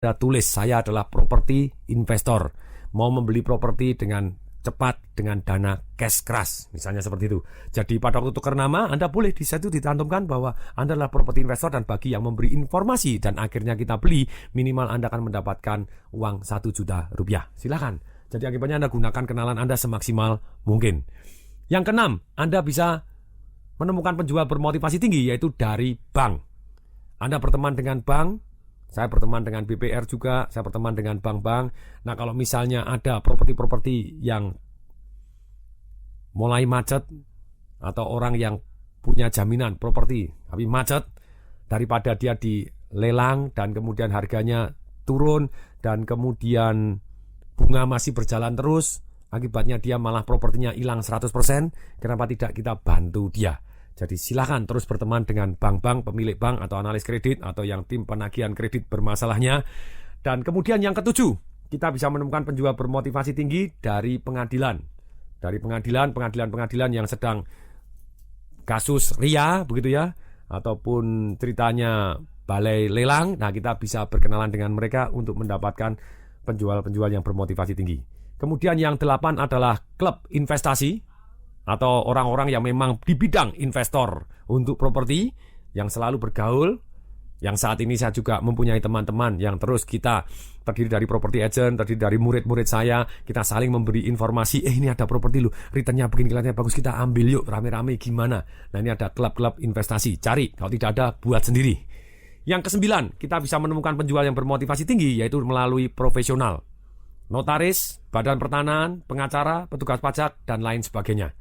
Anda tulis, saya adalah properti investor, mau membeli properti dengan cepat dengan dana cash keras, misalnya seperti itu. Jadi pada waktu tukar nama, Anda boleh di situ ditantumkan bahwa Anda adalah properti investor, dan bagi yang memberi informasi dan akhirnya kita beli, minimal Anda akan mendapatkan uang 1 juta rupiah. Silakan. Jadi akibatnya Anda gunakan kenalan Anda semaksimal mungkin. Yang keenam, Anda bisa menemukan penjual bermotivasi tinggi, yaitu dari bank. Anda berteman dengan bank. Saya berteman dengan BPR juga, saya berteman dengan bank-bank. Nah, kalau misalnya ada properti-properti yang mulai macet, atau orang yang punya jaminan properti tapi macet, daripada dia dilelang dan kemudian harganya turun dan kemudian bunga masih berjalan terus, akibatnya dia malah propertinya hilang 100%, kenapa tidak kita bantu dia? Jadi silakan terus berteman dengan bank-bank, pemilik bank atau analis kredit atau yang tim penagihan kredit bermasalahnya. Dan kemudian yang ketujuh, kita bisa menemukan penjual bermotivasi tinggi dari pengadilan. Dari pengadilan yang sedang kasus RIA begitu ya, ataupun ceritanya balai lelang. Nah, kita bisa berkenalan dengan mereka untuk mendapatkan penjual-penjual yang bermotivasi tinggi. Kemudian yang 8 adalah klub investasi, atau orang-orang yang memang di bidang investor untuk properti, yang selalu bergaul. Yang saat ini saya juga mempunyai teman-teman yang terus kita terdiri dari property agent, terdiri dari murid-murid saya. Kita saling memberi informasi, ini ada properti lu, returnnya begini, kelihatannya bagus, kita ambil yuk rame-rame gimana. Nah, ini ada klub-klub investasi, cari, kalau tidak ada buat sendiri. Yang ke-9, kita bisa menemukan penjual yang bermotivasi tinggi, yaitu melalui profesional, notaris, badan pertanahan, pengacara, petugas pajak, dan lain sebagainya.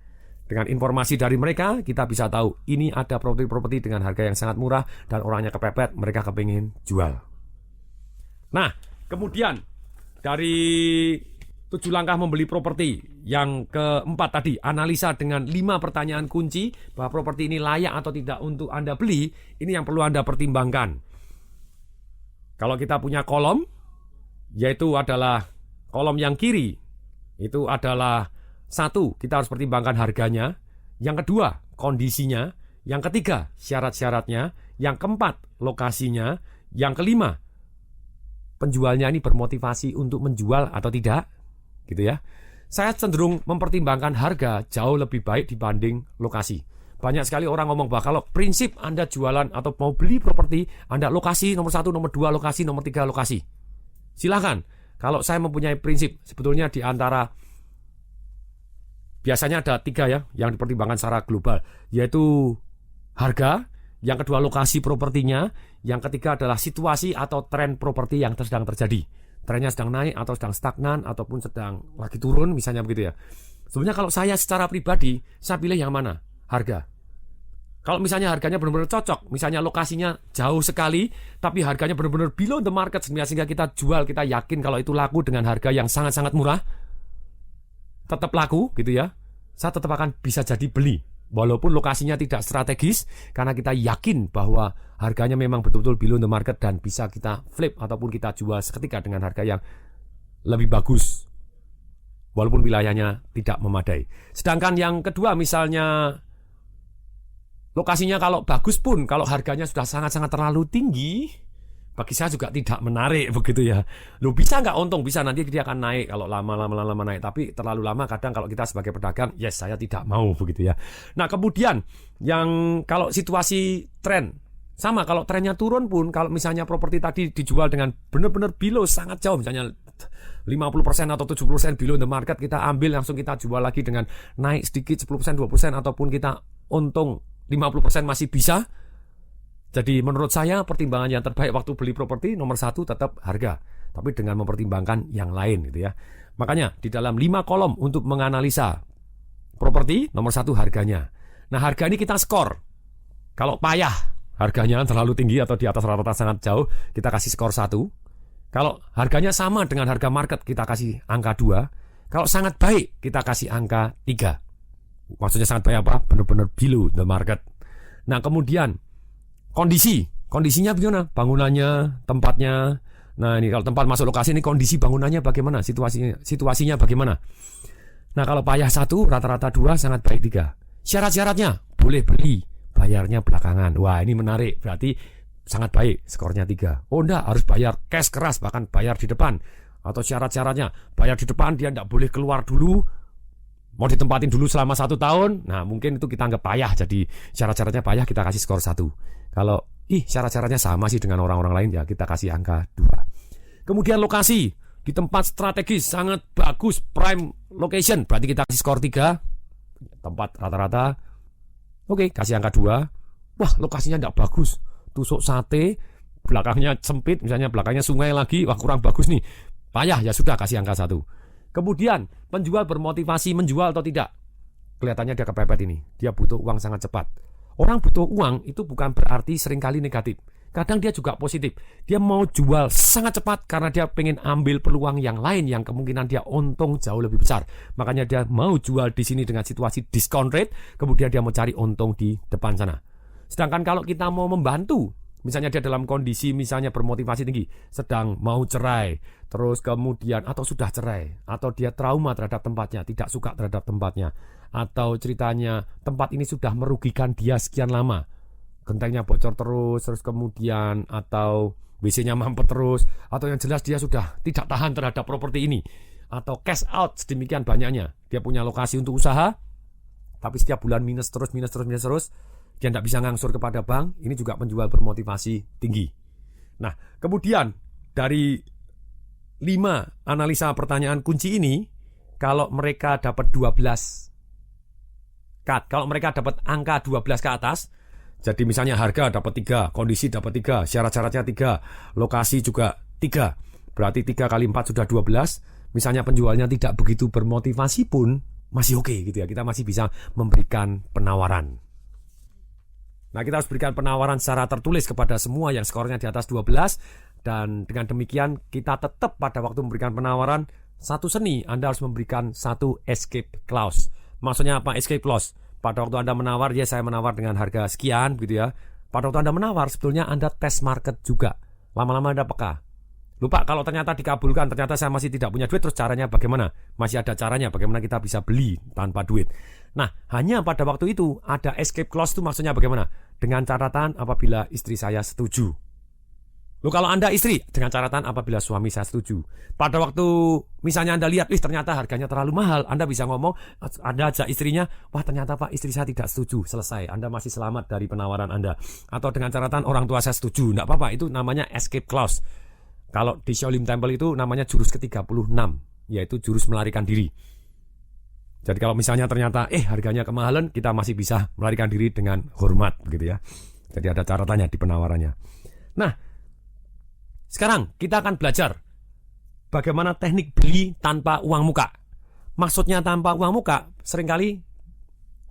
Dengan informasi dari mereka, kita bisa tahu ini ada properti-properti dengan harga yang sangat murah dan orangnya kepepet, mereka kepingin jual. Nah, kemudian dari 7 langkah membeli properti, yang keempat tadi, analisa dengan 5 pertanyaan kunci bahwa properti ini layak atau tidak untuk Anda beli. Ini yang perlu Anda pertimbangkan. Kalau kita punya kolom, yaitu adalah kolom yang kiri, itu adalah 1, kita harus pertimbangkan harganya. Yang kedua, kondisinya. Yang ketiga, syarat-syaratnya. Yang keempat, lokasinya. Yang kelima, penjualnya ini bermotivasi untuk menjual atau tidak, gitu ya. Saya cenderung mempertimbangkan harga jauh lebih baik dibanding lokasi. Banyak sekali orang ngomong bahwa kalau prinsip Anda jualan atau mau beli properti, Anda lokasi nomor 1, nomor 2 lokasi, nomor 3 lokasi. Silakan. Kalau saya mempunyai prinsip, sebetulnya di antara biasanya ada 3 ya yang dipertimbangkan secara global, yaitu harga, yang kedua lokasi propertinya, yang ketiga adalah situasi atau tren properti yang sedang terjadi. Trennya sedang naik atau sedang stagnan ataupun sedang lagi turun, misalnya begitu ya. Sebenarnya kalau saya secara pribadi, saya pilih yang mana? Harga. Kalau misalnya harganya benar-benar cocok, misalnya lokasinya jauh sekali, tapi harganya benar-benar below the market, sehingga kita jual, kita yakin kalau itu laku dengan harga yang sangat-sangat murah, tetap laku gitu ya, saya tetap akan bisa jadi beli walaupun lokasinya tidak strategis, karena kita yakin bahwa harganya memang betul-betul below the market dan bisa kita flip ataupun kita jual seketika dengan harga yang lebih bagus walaupun wilayahnya tidak memadai. Sedangkan yang kedua, misalnya lokasinya kalau bagus pun, kalau harganya sudah sangat-sangat terlalu tinggi, bagi saya juga tidak menarik begitu ya. Loh, bisa nggak untung? Bisa, nanti dia akan naik kalau lama naik. Tapi terlalu lama kadang kalau kita sebagai pedagang, yes, saya tidak mau begitu ya. Nah, kemudian yang kalau situasi tren, sama kalau trennya turun pun, kalau misalnya properti tadi dijual dengan benar-benar below sangat jauh, misalnya 50% atau 70% below the market, kita ambil langsung kita jual lagi dengan naik sedikit 10%, 20%, ataupun kita untung 50% masih bisa. Jadi menurut saya pertimbangan yang terbaik waktu beli properti nomor 1 tetap harga, tapi dengan mempertimbangkan yang lain gitu ya. Makanya di dalam 5 kolom untuk menganalisa properti, nomor 1 harganya. Nah, harga ini kita skor. Kalau payah, harganya terlalu tinggi atau di atas rata-rata sangat jauh, kita kasih skor 1. Kalau harganya sama dengan harga market, kita kasih angka 2. Kalau sangat baik, kita kasih angka 3. Maksudnya sangat baik apa? Benar-benar below the market. Nah, kemudian kondisinya bagaimana? Bangunannya, tempatnya. Nah, ini kalau tempat masuk lokasi ini kondisi bangunannya bagaimana? Situasinya bagaimana? Nah, kalau payah 1, rata-rata 2, sangat baik 3. Syarat-syaratnya, boleh beli, bayarnya belakangan. Wah, ini menarik. Berarti sangat baik, skornya 3. Oh enggak, harus bayar cash keras, bahkan bayar di depan. Atau syarat-syaratnya, bayar di depan, dia enggak boleh keluar dulu, mau ditempatin dulu selama 1 tahun. Nah mungkin itu kita anggap payah, jadi syarat-syaratnya payah, kita kasih skor 1. Kalau syarat-syaratnya sama sih dengan orang-orang lain, ya kita kasih angka 2. Kemudian lokasi, di tempat strategis, sangat bagus, prime location, berarti kita kasih skor 3. Tempat rata-rata, oke, kasih angka 2. Wah, lokasinya tidak bagus, tusuk sate, belakangnya sempit, misalnya belakangnya sungai lagi, wah kurang bagus nih, payah, ya sudah kasih angka 1. Kemudian penjual bermotivasi menjual atau tidak, kelihatannya dia kepepet ini, dia butuh uang sangat cepat. Orang butuh uang itu bukan berarti seringkali negatif. Kadang dia juga positif. Dia mau jual sangat cepat karena dia pengen ambil peluang yang lain yang kemungkinan dia untung jauh lebih besar. Makanya dia mau jual di sini dengan situasi discount rate, kemudian dia mau cari untung di depan sana. Sedangkan kalau kita mau membantu, misalnya dia dalam kondisi misalnya bermotivasi tinggi, sedang mau cerai, terus kemudian atau sudah cerai, atau dia trauma terhadap tempatnya, tidak suka terhadap tempatnya, atau ceritanya tempat ini sudah merugikan dia sekian lama, gentengnya bocor terus kemudian, atau WC-nya mampet terus, atau yang jelas dia sudah tidak tahan terhadap properti ini, atau cash out sedemikian banyaknya. Dia punya lokasi untuk usaha, tapi setiap bulan minus terus, dia tidak bisa ngangsur kepada bank. Ini juga penjual bermotivasi tinggi. Nah, kemudian dari 5 analisa pertanyaan kunci ini, kalau mereka dapat 12 kalau mereka dapat angka 12 ke atas, jadi misalnya harga dapat 3, kondisi dapat 3, syarat-syaratnya 3, lokasi juga 3, berarti 3 kali 4 sudah 12. Misalnya penjualnya tidak begitu bermotivasi pun masih oke gitu ya, kita masih bisa memberikan penawaran. Nah, kita harus berikan penawaran secara tertulis kepada semua yang skornya di atas 12, dan dengan demikian kita tetap pada waktu memberikan penawaran, satu seni, Anda harus memberikan 1 escape clause. Maksudnya apa escape clause? Pada waktu Anda menawar, ya saya menawar dengan harga sekian gitu ya. Pada waktu Anda menawar, sebetulnya Anda tes market juga. Lama-lama Anda peka. Lupa kalau ternyata dikabulkan, ternyata saya masih tidak punya duit, terus caranya bagaimana? Masih ada caranya, bagaimana kita bisa beli tanpa duit. Nah, hanya pada waktu itu ada escape clause itu maksudnya bagaimana? Dengan catatan apabila istri saya setuju. Loh, kalau Anda istri, dengan catatan apabila suami saya setuju. Pada waktu misalnya Anda lihat, ternyata harganya terlalu mahal, Anda bisa ngomong, Anda ajak istrinya, wah ternyata Pak istri saya tidak setuju, selesai, Anda masih selamat dari penawaran Anda. Atau dengan catatan orang tua saya setuju, enggak apa-apa, itu namanya escape clause. Kalau di Shaolin Temple itu namanya jurus ke-36, yaitu jurus melarikan diri. Jadi kalau misalnya ternyata harganya kemahalan, kita masih bisa melarikan diri dengan hormat begitu ya. Jadi ada catatannya di penawarannya. Nah, sekarang kita akan belajar bagaimana teknik beli tanpa uang muka. Maksudnya tanpa uang muka, seringkali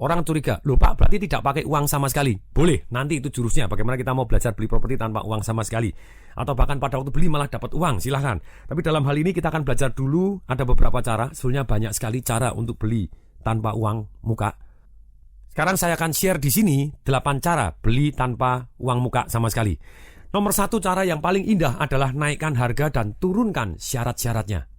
orang curiga, loh Pak berarti tidak pakai uang sama sekali. Boleh, nanti itu jurusnya bagaimana kita mau belajar beli properti tanpa uang sama sekali. Atau bahkan pada waktu beli malah dapat uang, silahkan. Tapi dalam hal ini kita akan belajar dulu, ada beberapa cara, sebenarnya banyak sekali cara untuk beli tanpa uang muka. Sekarang saya akan share di sini 8 cara beli tanpa uang muka sama sekali. Nomor 1 cara yang paling indah adalah naikkan harga dan turunkan syarat-syaratnya.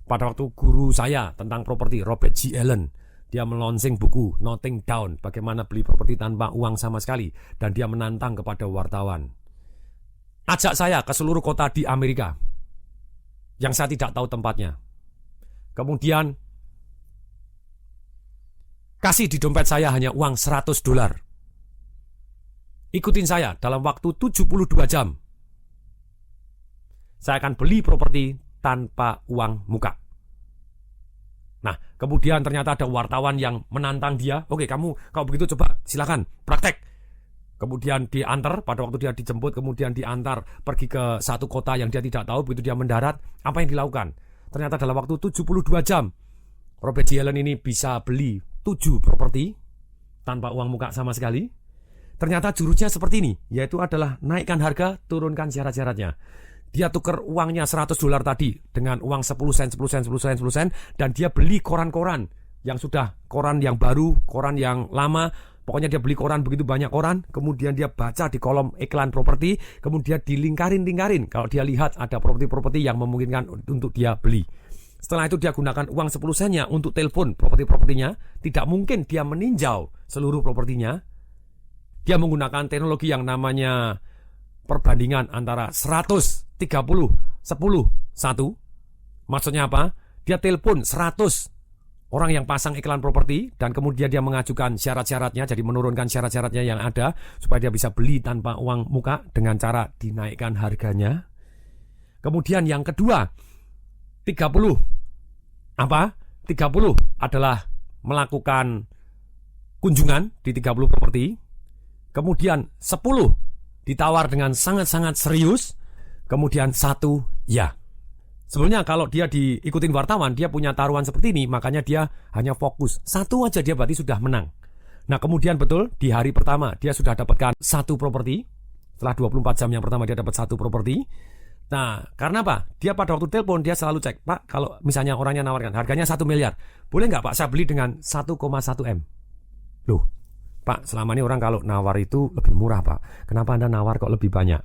Pada waktu guru saya tentang properti, Robert G. Allen, dia melonsing buku Nothing Down, bagaimana beli properti tanpa uang sama sekali, dan dia menantang kepada wartawan. Ajak saya ke seluruh kota di Amerika yang saya tidak tahu tempatnya. Kemudian kasih di dompet saya hanya uang $100. Ikutin saya dalam waktu 72 jam. Saya akan beli properti tanpa uang muka. Nah, kemudian ternyata ada wartawan yang menantang dia. Oke, kamu kalau begitu coba silakan praktek. Kemudian diantar, pada waktu dia dijemput, kemudian diantar pergi ke satu kota yang dia tidak tahu. Begitu dia mendarat, apa yang dilakukan? Ternyata dalam waktu 72 jam, Robert G. Allen ini bisa beli 7 properti tanpa uang muka sama sekali. Ternyata jurusnya seperti ini, yaitu adalah naikkan harga, turunkan syarat-syaratnya. Dia tukar uangnya $100 tadi dengan uang 10 sen, dan dia beli koran-koran yang sudah, koran yang baru, koran yang lama, pokoknya dia beli koran begitu banyak koran, kemudian dia baca di kolom iklan properti, kemudian dilingkarin-lingkarin kalau dia lihat ada properti-properti yang memungkinkan untuk dia beli. Setelah itu dia gunakan uang 10 sennya untuk telepon properti-propertinya, tidak mungkin dia meninjau seluruh propertinya. Dia menggunakan teknologi yang namanya perbandingan antara 100, 30, 10, 1. Maksudnya apa? Dia telepon 100 orang yang pasang iklan properti dan kemudian dia mengajukan syarat-syaratnya, jadi menurunkan syarat-syaratnya yang ada supaya dia bisa beli tanpa uang muka dengan cara dinaikkan harganya. Kemudian yang kedua, 30 apa? 30 adalah melakukan kunjungan di 30 properti. Kemudian 10 ditawar dengan sangat-sangat serius. Kemudian 1 ya. Sebenarnya kalau dia diikutin wartawan, dia punya taruhan seperti ini, makanya dia hanya fokus. 1 aja dia berarti sudah menang. Nah kemudian betul, di hari pertama dia sudah dapatkan 1 properti. Setelah 24 jam yang pertama dia dapat 1 properti. Nah karena apa? Dia pada waktu telepon dia selalu cek, Pak kalau misalnya orangnya nawarkan harganya 1 miliar, boleh nggak Pak saya beli dengan 1,1 M? Loh Pak, selama ini orang kalau nawar itu lebih murah Pak, kenapa Anda nawar kok lebih banyak?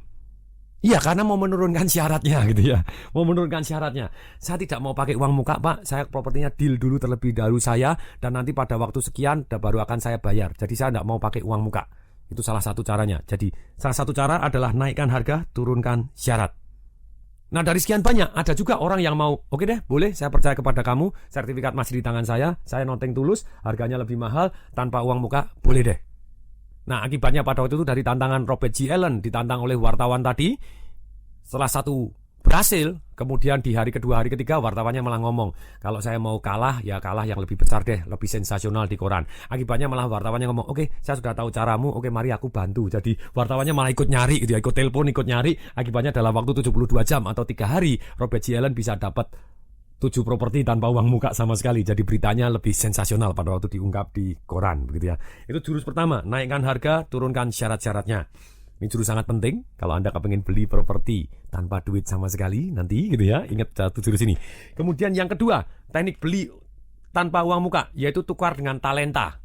Iya karena mau menurunkan syaratnya gitu ya. Mau menurunkan syaratnya. Saya tidak mau pakai uang muka Pak, saya propertinya deal dulu terlebih dahulu saya, dan nanti pada waktu sekian baru akan saya bayar. Jadi saya tidak mau pakai uang muka. Itu salah satu caranya. Jadi salah satu cara adalah naikkan harga, turunkan syarat. Nah dari sekian banyak ada juga orang yang mau, oke deh boleh saya percaya kepada kamu, sertifikat masih di tangan saya nothing tulus, harganya lebih mahal tanpa uang muka, boleh deh. Nah akibatnya pada waktu itu dari tantangan Robert G. Allen ditantang oleh wartawan tadi, setelah 1 berhasil, kemudian di hari kedua, hari ketiga wartawannya malah ngomong, kalau saya mau kalah, ya kalah yang lebih besar deh, lebih sensasional di koran. Akibatnya malah wartawannya ngomong, oke saya sudah tahu caramu, oke mari aku bantu. Jadi wartawannya malah ikut nyari gitu ya, ikut telepon, ikut nyari. Akibatnya dalam waktu 72 jam atau 3 hari, Robert G. Allen bisa dapat 7 properti tanpa uang muka sama sekali. Jadi beritanya lebih sensasional pada waktu diungkap di koran begitu ya. Itu jurus pertama, naikkan harga, turunkan syarat-syaratnya. Ini jurus sangat penting kalau Anda kepengen beli properti tanpa duit sama sekali nanti gitu ya. Ingat satu jurus ini. Kemudian yang kedua, teknik beli tanpa uang muka, yaitu tukar dengan talenta.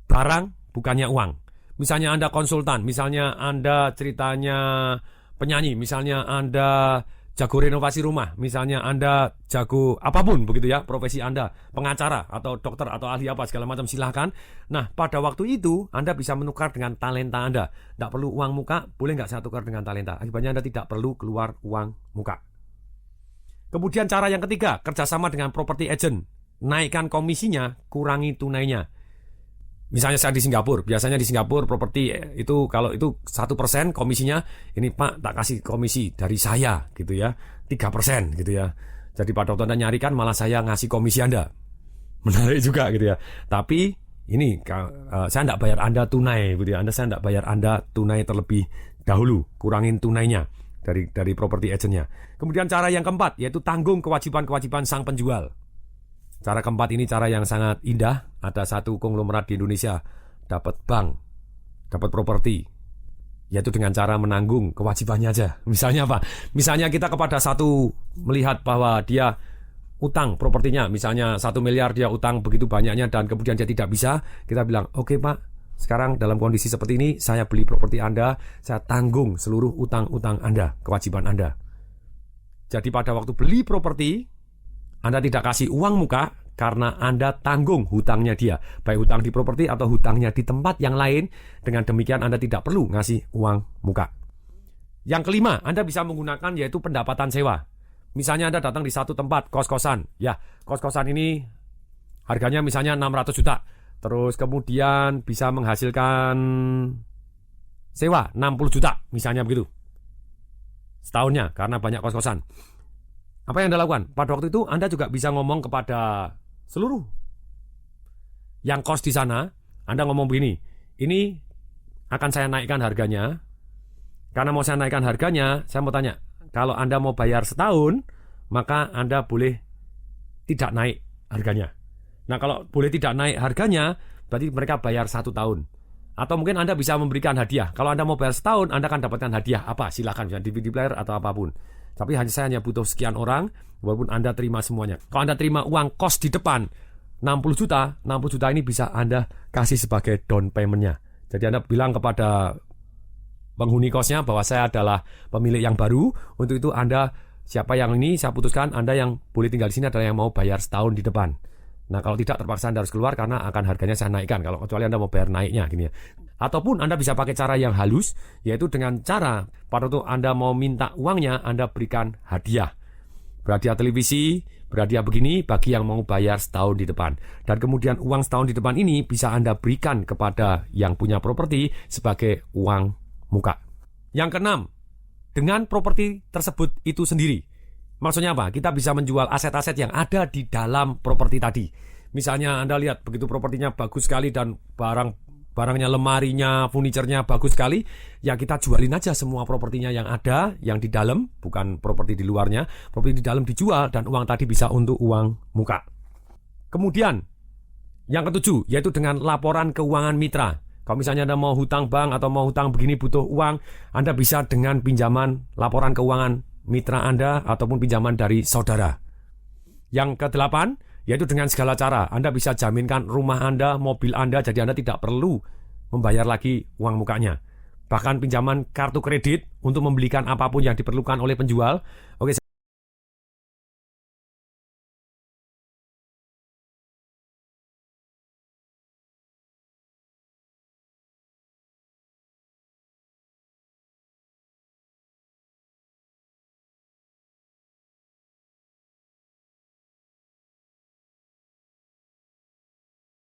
Barang bukannya uang. Misalnya Anda konsultan, misalnya Anda ceritanya penyanyi, misalnya Anda jago renovasi rumah, misalnya Anda jago apapun begitu ya, profesi Anda, pengacara atau dokter atau ahli apa segala macam silahkan. Nah pada waktu itu Anda bisa menukar dengan talenta Anda. Tidak perlu uang muka, boleh nggak saya tukar dengan talenta? Akibatnya Anda tidak perlu keluar uang muka. Kemudian cara yang ketiga, kerjasama dengan property agent. Naikkan komisinya, kurangi tunainya. Misalnya saya di Singapura, biasanya di Singapura properti itu kalau itu 1% komisinya, ini Pak tak kasih komisi dari saya gitu ya, 3% gitu ya. Jadi pada waktu Anda nyarikan malah saya ngasih komisi Anda. Menarik juga gitu ya. Tapi ini saya tidak bayar Anda tunai gitu ya. Saya tidak bayar Anda tunai terlebih dahulu, kurangin tunainya dari property agentnya. Kemudian cara yang keempat yaitu tanggung kewajiban-kewajiban sang penjual. Cara keempat ini cara yang sangat indah. Ada satu konglomerat di Indonesia dapat bank, dapat properti, yaitu dengan cara menanggung kewajibannya aja. Misalnya apa? Misalnya kita kepada satu melihat bahwa dia utang propertinya, misalnya 1 miliar dia utang begitu banyaknya dan kemudian dia tidak bisa, kita bilang, oke Pak, sekarang dalam kondisi seperti ini saya beli properti Anda, saya tanggung seluruh utang-utang Anda, kewajiban Anda. Jadi pada waktu beli properti, Anda tidak kasih uang muka karena Anda tanggung hutangnya dia, baik hutang di properti atau hutangnya di tempat yang lain. Dengan demikian Anda tidak perlu ngasih uang muka. Yang kelima, Anda bisa menggunakan yaitu pendapatan sewa. Misalnya Anda datang di satu tempat kos-kosan, ya kos-kosan ini harganya misalnya 600 juta, terus kemudian bisa menghasilkan sewa 60 juta, misalnya begitu setahunnya karena banyak kos-kosan. Apa yang Anda lakukan? Pada waktu itu Anda juga bisa ngomong kepada seluruh yang kos di sana. Anda ngomong begini, ini akan saya naikkan harganya. Karena mau saya naikkan harganya, saya mau tanya, kalau Anda mau bayar setahun, maka Anda boleh tidak naik harganya. Nah kalau boleh tidak naik harganya, berarti mereka bayar 1 tahun. Atau mungkin Anda bisa memberikan hadiah. Kalau Anda mau bayar setahun, Anda akan dapatkan hadiah apa? Silakan, bisa DVD player atau apapun. Tapi saya hanya butuh sekian orang, walaupun Anda terima semuanya. Kalau Anda terima uang kos di depan 60 juta ini bisa Anda kasih sebagai down payment-nya. Jadi Anda bilang kepada penghuni kosnya bahwa saya adalah pemilik yang baru. Untuk itu Anda, siapa yang ini saya putuskan, Anda yang boleh tinggal di sini adalah yang mau bayar setahun di depan. Nah kalau tidak terpaksa Anda harus keluar karena akan harganya saya naikkan. Kalau kecuali Anda mau bayar naiknya gini ya. Ataupun Anda bisa pakai cara yang halus, yaitu dengan cara pada waktu Anda mau minta uangnya, Anda berikan hadiah. Berhadiah televisi, berhadiah begini bagi yang mau bayar setahun di depan. Dan kemudian uang setahun di depan ini bisa Anda berikan kepada yang punya properti sebagai uang muka. Yang keenam, dengan properti tersebut itu sendiri. Maksudnya apa? Kita bisa menjual aset-aset yang ada di dalam properti tadi. Misalnya Anda lihat begitu propertinya bagus sekali dan barangnya, lemarinya, furniturnya bagus sekali, ya kita jualin aja semua propertinya yang ada, yang di dalam, bukan properti di luarnya, properti di dalam dijual dan uang tadi bisa untuk uang muka. Kemudian, yang ketujuh, yaitu dengan laporan keuangan mitra. Kalau misalnya Anda mau hutang bank atau mau hutang begini butuh uang, Anda bisa dengan pinjaman laporan keuangan mitra Anda ataupun pinjaman dari saudara. Yang kedelapan, yaitu dengan segala cara Anda bisa jaminkan rumah Anda, mobil Anda, jadi Anda tidak perlu membayar lagi uang mukanya. Bahkan pinjaman kartu kredit untuk membelikan apapun yang diperlukan oleh penjual. Oke.